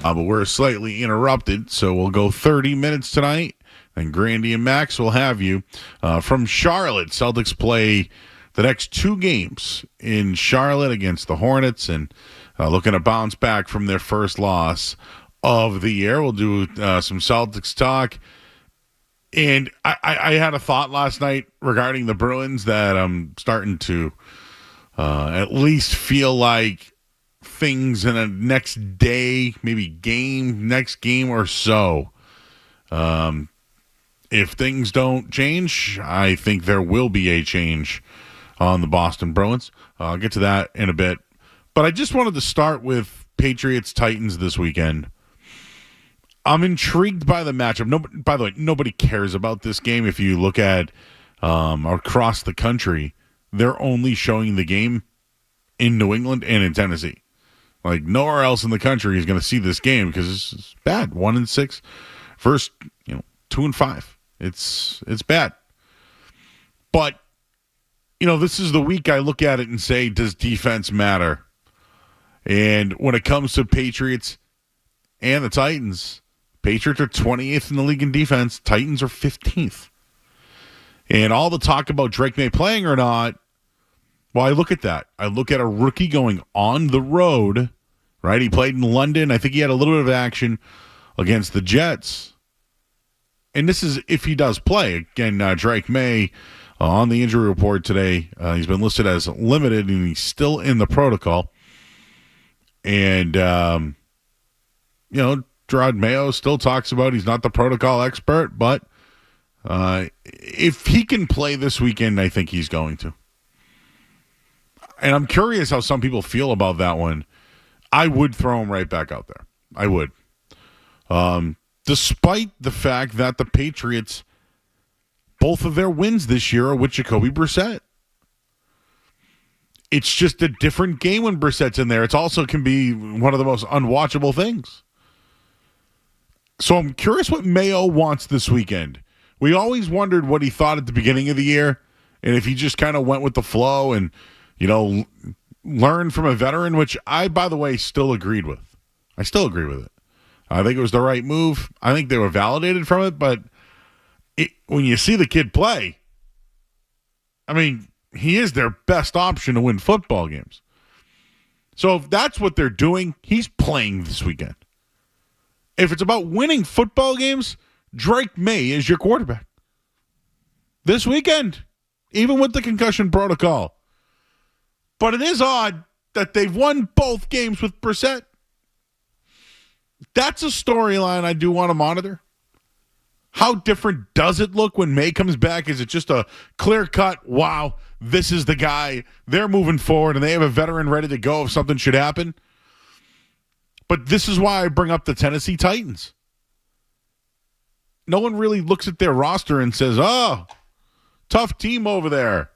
But we're slightly interrupted, so we'll go 30 minutes tonight. And Grandy and Max will have you from Charlotte. Celtics play the next two games in Charlotte against the Hornets and looking to bounce back from their first loss of the year. We'll do some Celtics talk. And I had a thought last night regarding the Bruins that I'm starting to at least feel like things in a next day, maybe next game or so. If things don't change, I think there will be a change on the Boston Bruins. I'll get to that in a bit. But I just wanted to start with Patriots-Titans this weekend. I'm intrigued by the matchup. By the way, nobody cares about this game. If you look at across the country, they're only showing the game in New England and in Tennessee. Like, nowhere else in the country is going to see this game because it's bad. 1-6 versus 2-5. It's bad. But this is the week I look at it and say, does defense matter? And when it comes to Patriots and the Titans, Patriots are 28th in the league in defense. Titans are 15th. And all the talk about Drake May playing or not, well, I look at that. I look at a rookie going on the road, right? He played in London. I think he had a little bit of action against the Jets. And this is if he does play. Again, Drake May on the injury report today, he's been listed as limited, and he's still in the protocol. And, Gerard Mayo still talks about he's not the protocol expert, but if he can play this weekend, I think he's going to. And I'm curious how some people feel about that one. I would throw him right back out there. I would. Despite the fact that the Patriots, both of their wins this year are with Jacoby Brissett. It's just a different game when Brissett's in there. It also can be one of the most unwatchable things. So I'm curious what Mayo wants this weekend. We always wondered what he thought at the beginning of the year, and if he just kind of went with the flow and, learned from a veteran, which I, by the way, still agreed with. I still agree with it. I think it was the right move. I think they were validated from it, but when you see the kid play, he is their best option to win football games. So if that's what they're doing, he's playing this weekend. If it's about winning football games, Drake May is your quarterback. This weekend, even with the concussion protocol. But it is odd that they've won both games with Brissett. That's a storyline I do want to monitor. How different does it look when May comes back? Is it just a clear-cut, wow, this is the guy, they're moving forward, and they have a veteran ready to go if something should happen? But this is why I bring up the Tennessee Titans. No one really looks at their roster and says, oh, tough team over there.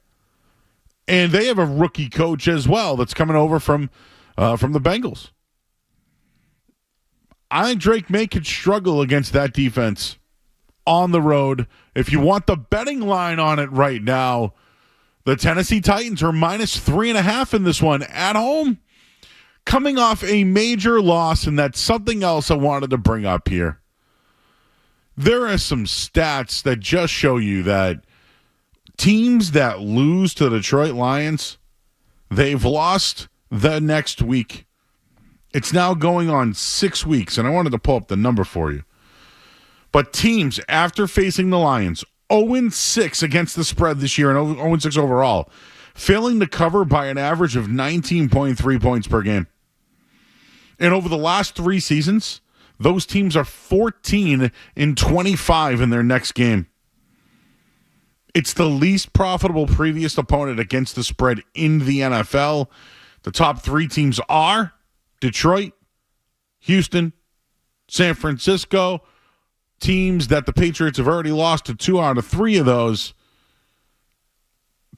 And they have a rookie coach as well that's coming over from the Bengals. I think Drake May could struggle against that defense on the road. If you want the betting line on it right now, the Tennessee Titans are -3.5 in this one at home, coming off a major loss, and that's something else I wanted to bring up here. There are some stats that just show you that teams that lose to the Detroit Lions, they've lost the next week. It's now going on 6 weeks, and I wanted to pull up the number for you. But teams, after facing the Lions, 0-6 against the spread this year and 0-6 overall, failing to cover by an average of 19.3 points per game. And over the last 3 seasons, those teams are 14-25 in their next game. It's the least profitable previous opponent against the spread in the NFL. The top 3 teams are Detroit, Houston, San Francisco, teams that the Patriots have already lost to 2 out of 3 of those.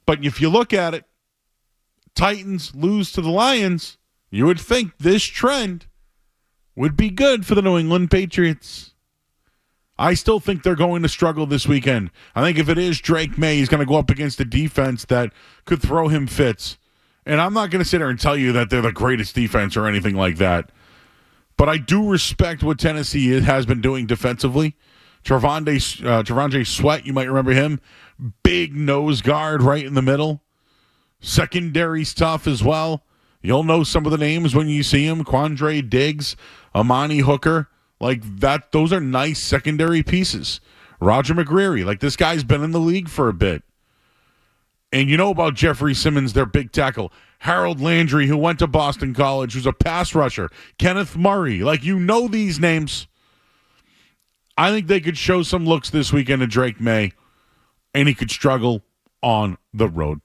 But if you look at it, Titans lose to the Lions, you would think this trend would be good for the New England Patriots. I still think they're going to struggle this weekend. I think if it is Drake May, he's going to go up against a defense that could throw him fits. And I'm not going to sit here and tell you that they're the greatest defense or anything like that. But I do respect what Tennessee has been doing defensively. Travondre Sweat, you might remember him. Big nose guard right in the middle. Secondary stuff as well. You'll know some of the names when you see them. Quandre Diggs, Amani Hooker. Like that, those are nice secondary pieces. Roger McGreary, like this guy's been in the league for a bit. And you know about Jeffrey Simmons, their big tackle. Harold Landry, who went to Boston College, who's a pass rusher. Kenneth Murray, like you know these names. I think they could show some looks this weekend to Drake May, and he could struggle on the road.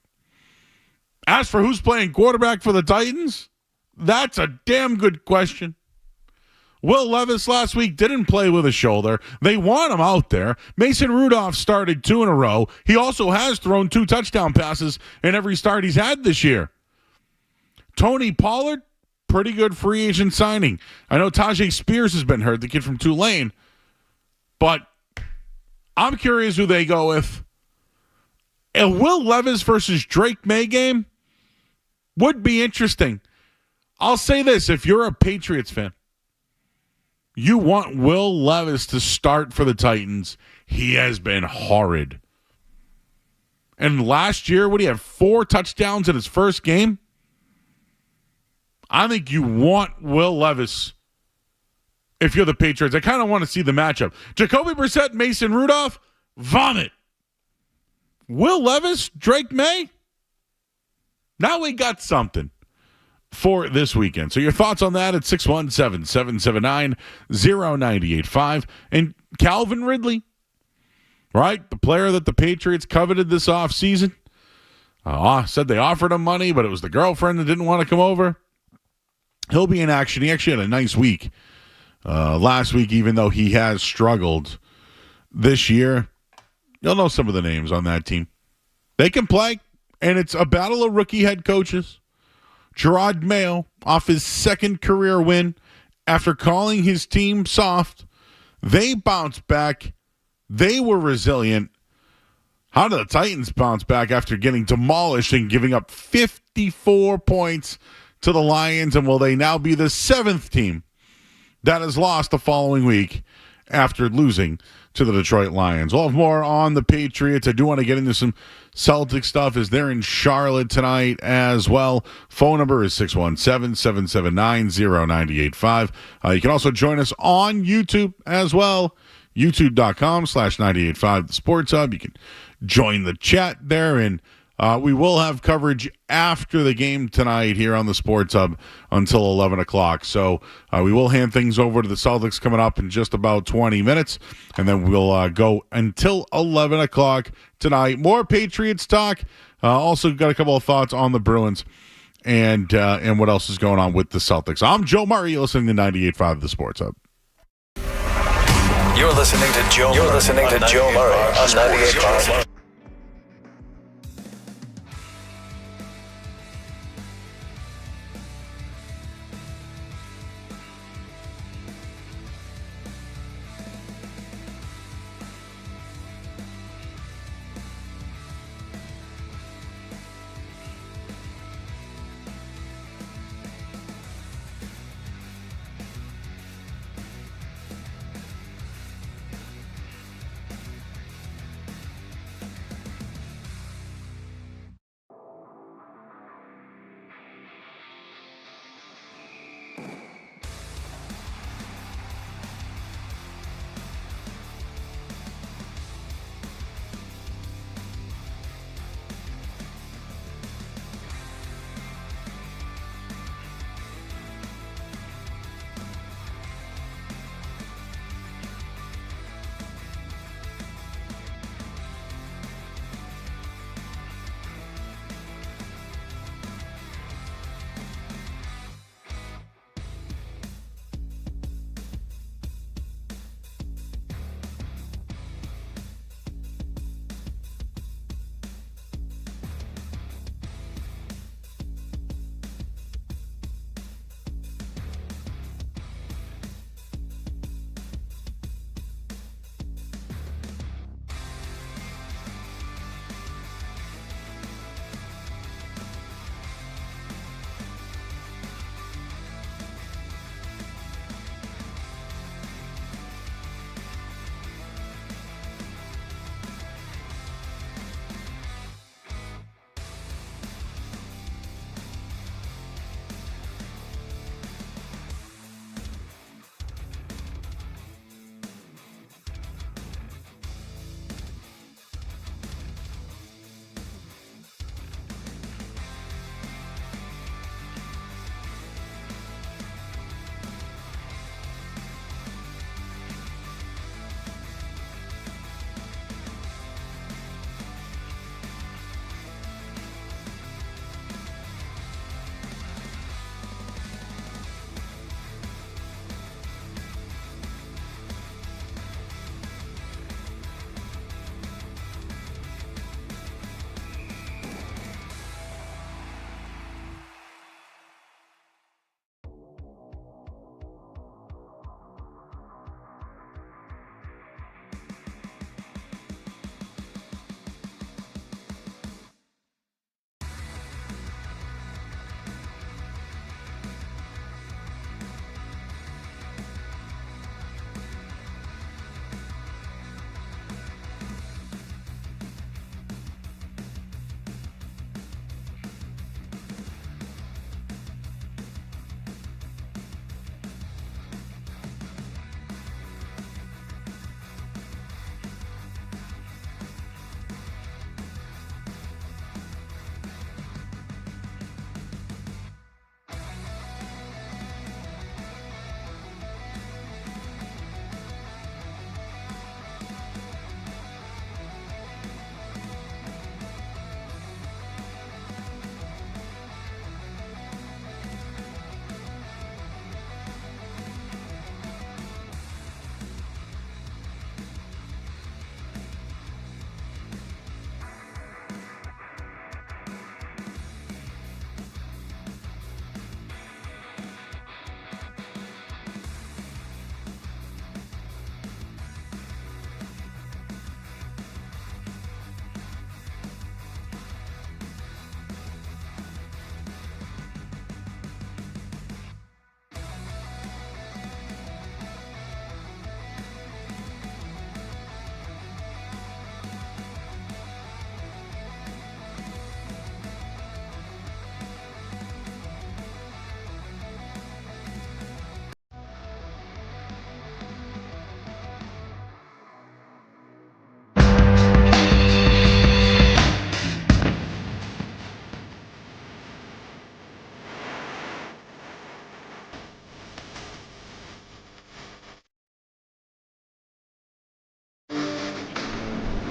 As for who's playing quarterback for the Titans, that's a damn good question. Will Levis last week didn't play with a shoulder. They want him out there. Mason Rudolph started 2 in a row. He also has thrown 2 touchdown passes in every start he's had this year. Tony Pollard, pretty good free agent signing. I know Tajay Spears has been hurt, the kid from Tulane. But I'm curious who they go with. A Will Levis versus Drake May game would be interesting. I'll say this, if you're a Patriots fan, you want Will Levis to start for the Titans. He has been horrid. And last year, what do you have, 4 touchdowns in his first game? I think you want Will Levis if you're the Patriots. I kind of want to see the matchup. Jacoby Brissett, Mason Rudolph, vomit. Will Levis, Drake May? Now we got something for this weekend. So your thoughts on that at 617-779-0985. And Calvin Ridley, right? The player that the Patriots coveted this offseason. Said they offered him money, but it was the girlfriend that didn't want to come over. He'll be in action. He actually had a nice week last week, even though he has struggled this year. You'll know some of the names on that team. They can play, and it's a battle of rookie head coaches. Gerard Mayo, off his second career win, after calling his team soft, they bounced back. They were resilient. How did the Titans bounce back after getting demolished and giving up 54 points to the Lions? And will they now be the 7th team that has lost the following week after losing to the Detroit Lions? We'll have more on the Patriots. I do want to get into some Celtic stuff as they're in Charlotte tonight as well. Phone number is 617-779-0985. You can also join us on YouTube as well. YouTube.com/985 The Sports Hub. You can join the chat there, and we will have coverage after the game tonight here on the Sports Hub until 11 o'clock. So we will hand things over to the Celtics coming up in just about 20 minutes, and then we'll go until 11 o'clock tonight. More Patriots talk. Also got a couple of thoughts on the Bruins and what else is going on with the Celtics. I'm Joe Murray. You're listening to 98.5 The Sports Hub. You're listening to Joe Murray on 98.5.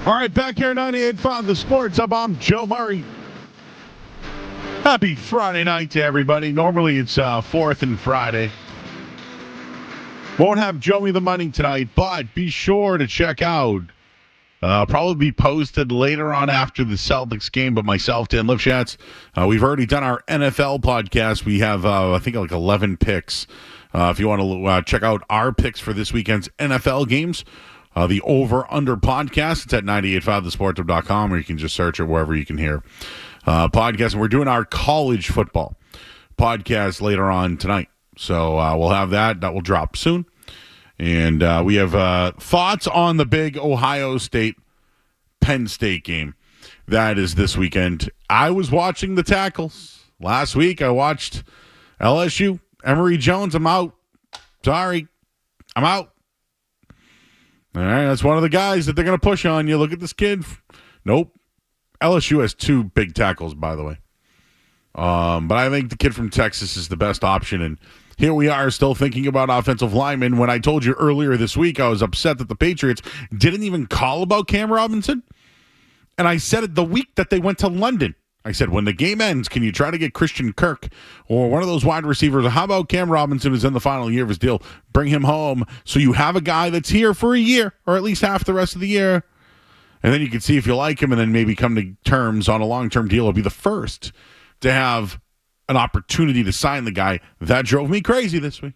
All right, back here 98.5 The Sports Hub. I'm Joe Murray. Happy Friday night to everybody. Normally it's 4th and Friday. Won't have Joey the Money tonight, but be sure to check out. Probably be posted later on after the Celtics game, but myself, Dan Lifshatz, we've already done our NFL podcast. We have, I think, like 11 picks. If you want to check out our picks for this weekend's NFL games, the Over-Under podcast, it's at 985thesportup.com, or you can just search it wherever you can hear podcasts. And we're doing our college football podcast later on tonight. So we'll have that. That will drop soon. And we have thoughts on the big Ohio State-Penn State game. That is this weekend. I was watching the tackles. Last week I watched LSU. Emory Jones, I'm out. Sorry. I'm out. All right, that's one of the guys that they're going to push on you. Look at this kid. Nope. LSU has 2 big tackles, by the way. But I think the kid from Texas is the best option. And here we are still thinking about offensive linemen. When I told you earlier this week, I was upset that the Patriots didn't even call about Cam Robinson. And I said it the week that they went to London. I said, when the game ends, can you try to get Christian Kirk or one of those wide receivers? How about Cam Robinson is in the final year of his deal? Bring him home so you have a guy that's here for a year or at least half the rest of the year. And then you can see if you like him and then maybe come to terms on a long-term deal. It'll be the first to have an opportunity to sign the guy. That drove me crazy this week.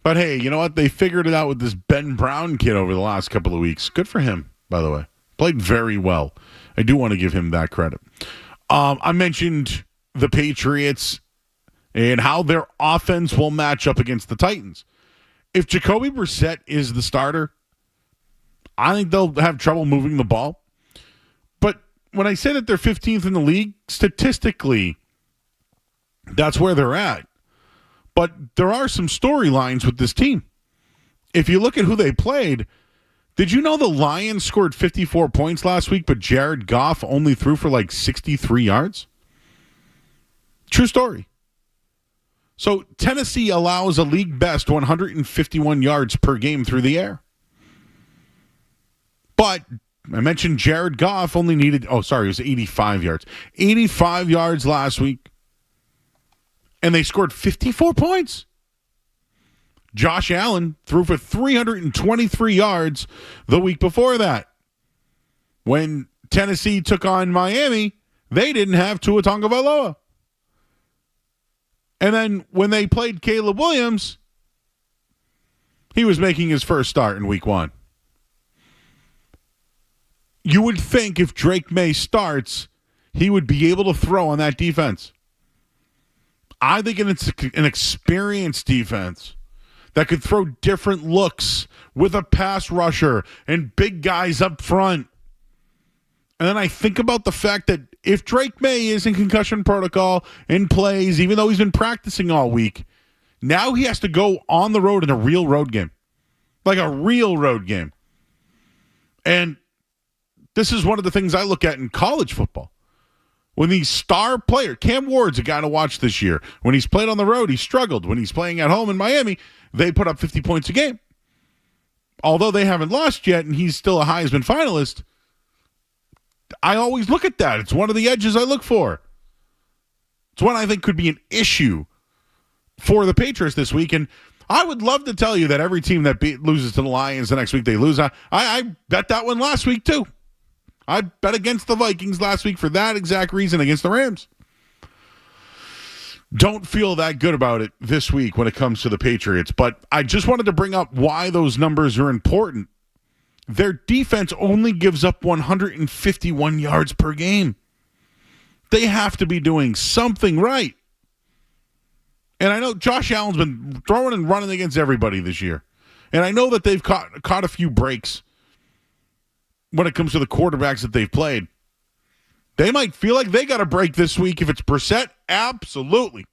But hey, you know what? They figured it out with this Ben Brown kid over the last couple of weeks. Good for him, by the way. Played very well. I do want to give him that credit. I mentioned the Patriots and how their offense will match up against the Titans. If Jacoby Brissett is the starter, I think they'll have trouble moving the ball. But when I say that they're 15th in the league, statistically, that's where they're at. But there are some storylines with this team. If you look at who they played, did you know the Lions scored 54 points last week, but Jared Goff only threw for like 63 yards? True story. So Tennessee allows a league best 151 yards per game through the air. But I mentioned Jared Goff only needed, it was 85 yards. 85 yards last week. And they scored 54 points. Josh Allen threw for 323 yards the week before that. When Tennessee took on Miami, they didn't have Tua Tagovailoa. And then when they played Caleb Williams, he was making his first start in week 1. You would think if Drake May starts, he would be able to throw on that defense. I think it's an experienced defense that could throw different looks with a pass rusher and big guys up front. And then I think about the fact that if Drake May is in concussion protocol and plays, even though he's been practicing all week, now he has to go on the road in a real road game. Like a real road game. And this is one of the things I look at in college football. When these star player, Cam Ward's a guy to watch this year. When he's played on the road, he struggled. When he's playing at home in Miami, they put up 50 points a game. Although they haven't lost yet and he's still a Heisman finalist, I always look at that. It's one of the edges I look for. It's one I think could be an issue for the Patriots this week. And I would love to tell you that every team that loses to the Lions the next week, they lose. I bet that one last week too. I bet against the Vikings last week for that exact reason against the Rams. Don't feel that good about it this week when it comes to the Patriots, but I just wanted to bring up why those numbers are important. Their defense only gives up 151 yards per game. They have to be doing something right. And I know Josh Allen's been throwing and running against everybody this year. And I know that they've caught a few breaks when it comes to the quarterbacks that they've played. They might feel like they got a break this week if it's Brissett. Absolutely.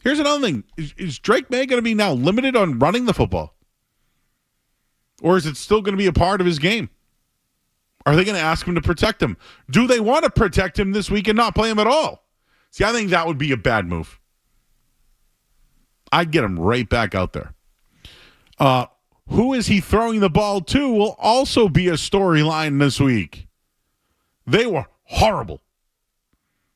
Here's another thing. Is Drake May going to be now limited on running the football? Or is it still going to be a part of his game? Are they going to ask him to protect him? Do they want to protect him this week and not play him at all? See, I think that would be a bad move. I'd get him right back out there. who is he throwing the ball to will also be a storyline this week. They were horrible.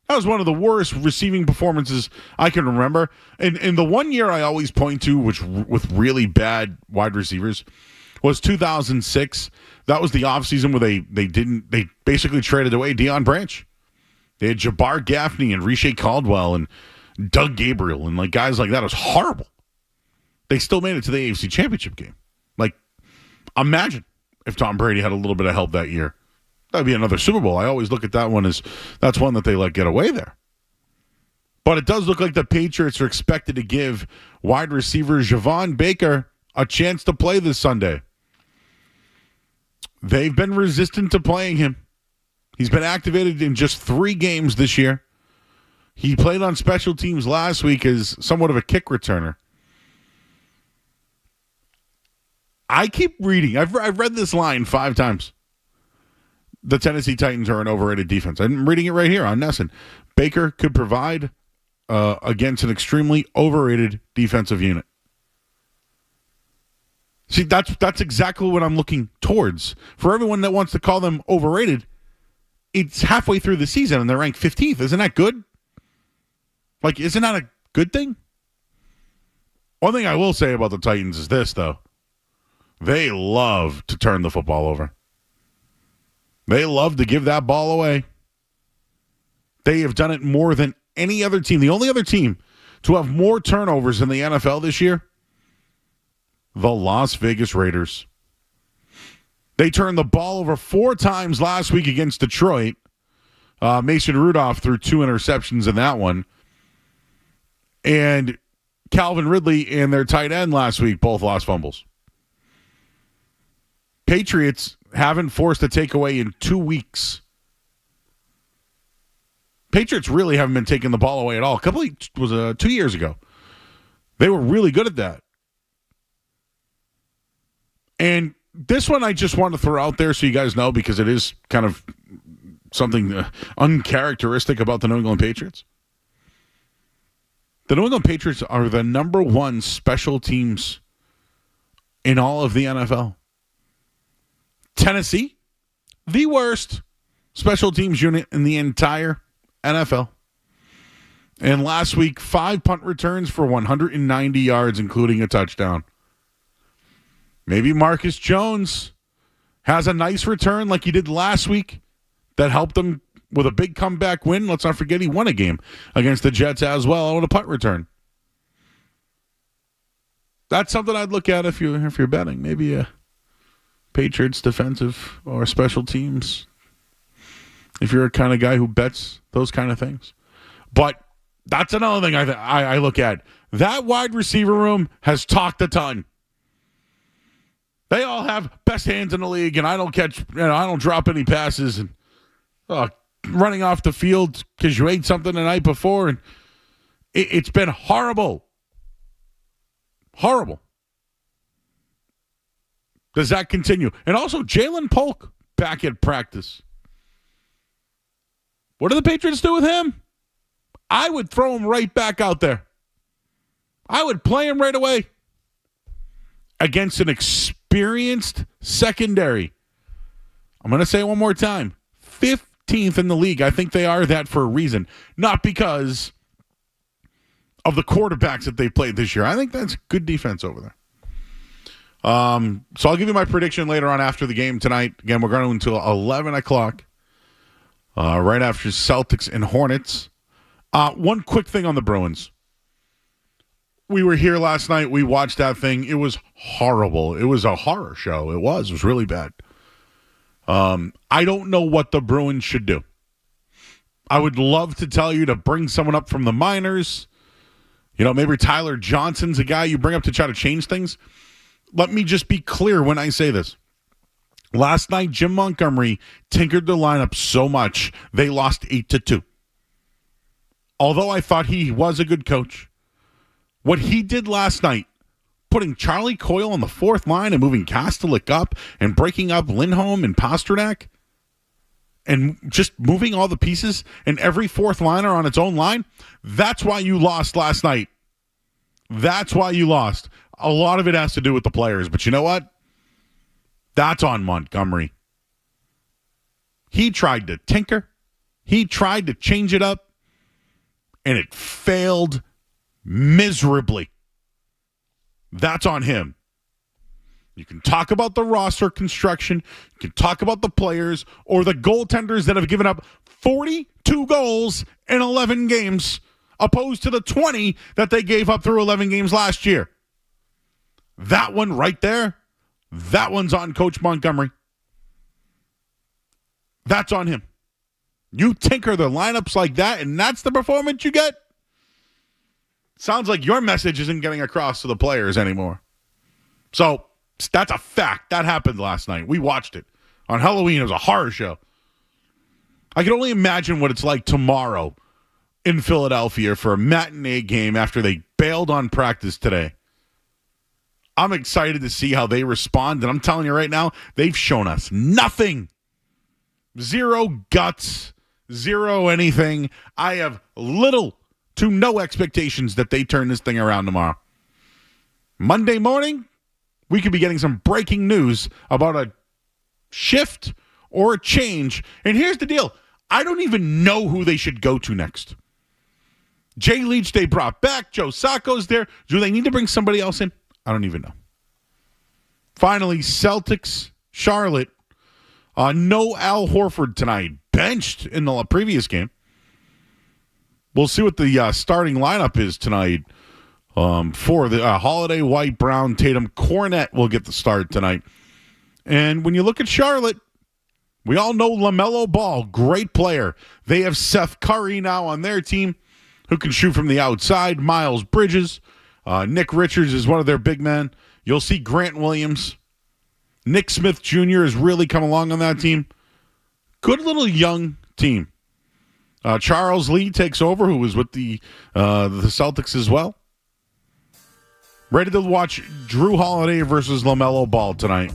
That was one of the worst receiving performances I can remember. And the one year I always point to, which with really bad wide receivers, was 2006. That was the offseason where they basically traded away Deion Branch. They had Jabbar Gaffney and Riche Caldwell and Doug Gabriel and like guys like that. It was horrible. They still made it to the AFC Championship game. Like, imagine if Tom Brady had a little bit of help that year. That'd be another Super Bowl. I always look at that one as that's one that they let get away there. But it does look like the Patriots are expected to give wide receiver Javon Baker a chance to play this Sunday. They've been resistant to playing him. He's been activated in just 3 games this year. He played on special teams last week as somewhat of a kick returner. I keep reading. I've read this line 5 times. The Tennessee Titans are an overrated defense. I'm reading it right here on Nesson. Baker could provide against an extremely overrated defensive unit. See, that's exactly what I'm looking towards. For everyone that wants to call them overrated, it's halfway through the season and they're ranked 15th. Isn't that good? Like, isn't that a good thing? One thing I will say about the Titans is this, though. They love to turn the football over. They love to give that ball away. They have done it more than any other team. The only other team to have more turnovers in the NFL this year, the Las Vegas Raiders. They turned the ball over 4 times last week against Detroit. Mason Rudolph threw 2 interceptions in that one. And Calvin Ridley and their tight end last week both lost fumbles. Patriots haven't forced a takeaway in 2 weeks. Patriots really haven't been taking the ball away at all. 2 years ago. They were really good at that. And this one I just want to throw out there so you guys know because it is kind of something uncharacteristic about the New England Patriots. The New England Patriots are the number 1 special teams in all of the NFL. Tennessee, the worst special teams unit in the entire NFL. And last week, 5 punt returns for 190 yards, including a touchdown. Maybe Marcus Jones has a nice return like he did last week that helped him with a big comeback win. Let's not forget he won a game against the Jets as well on a punt return. That's something I'd look at if you're betting. Maybe a Patriots defensive or special teams. If you're a kind of guy who bets those kind of things. But that's another thing I look at. That wide receiver room has talked a ton. They all have best hands in the league, and I don't drop any passes and running off the field because you ate something the night before, and it's been horrible. Horrible. Does that continue? And also, Jalen Polk back at practice. What do the Patriots do with him? I would throw him right back out there. I would play him right away against an experienced secondary. I'm going to say it one more time. 15th in the league. I think they are that for a reason. Not because of the quarterbacks that they played this year. I think that's good defense over there. So I'll give you my prediction later on after the game tonight. Again, we're going until 11 o'clock. Right after Celtics and Hornets. One quick thing on the Bruins. We were here last night. We watched that thing. It was horrible. It was a horror show. It was really bad. I don't know what the Bruins should do. I would love to tell you to bring someone up from the minors. Maybe Tyler Johnson's a guy you bring up to try to change things. Let me just be clear when I say this. Last night, Jim Montgomery tinkered the lineup so much, they lost 8-2. Although I thought he was a good coach, what he did last night, putting Charlie Coyle on the 4th line and moving Kastelik up and breaking up Lindholm and Pasternak and just moving all the pieces and every 4th liner on its own line, that's why you lost last night. That's why you lost. A lot of it has to do with the players, but you know what? That's on Montgomery. He tried to tinker. He tried to change it up, and it failed miserably. That's on him. You can talk about the roster construction, you can talk about the players, or the goaltenders that have given up 42 goals in 11 games, opposed to the 20 that they gave up through 11 games last year. That one right there, that one's on Coach Montgomery. That's on him. You tinker the lineups like that, and that's the performance you get? Sounds like your message isn't getting across to the players anymore. So, that's a fact. That happened last night. We watched it. On Halloween, it was a horror show. I can only imagine what it's like tomorrow in Philadelphia for a matinee game after they bailed on practice today. I'm excited to see how they respond, and I'm telling you right now, they've shown us nothing. Zero guts, zero anything. I have little to no expectations that they turn this thing around tomorrow. Monday morning, we could be getting some breaking news about a shift or a change. And here's the deal. I don't even know who they should go to next. Jay Leach they brought back. Joe Sacco's there. Do they need to bring somebody else in? I don't even know. Finally, Celtics, Charlotte. No Al Horford tonight. Benched in the previous game. We'll see what the starting lineup is tonight. For the Holiday, White, Brown, Tatum, Cornette will get the start tonight. And when you look at Charlotte, we all know LaMelo Ball, great player. They have Seth Curry now on their team who can shoot from the outside. Miles Bridges. Nick Richards is one of their big men. You'll see Grant Williams. Nick Smith Jr. has really come along on that team. Good little young team. Charles Lee takes over, who was with the Celtics as well. Ready to watch Drew Holiday versus LaMelo Ball tonight.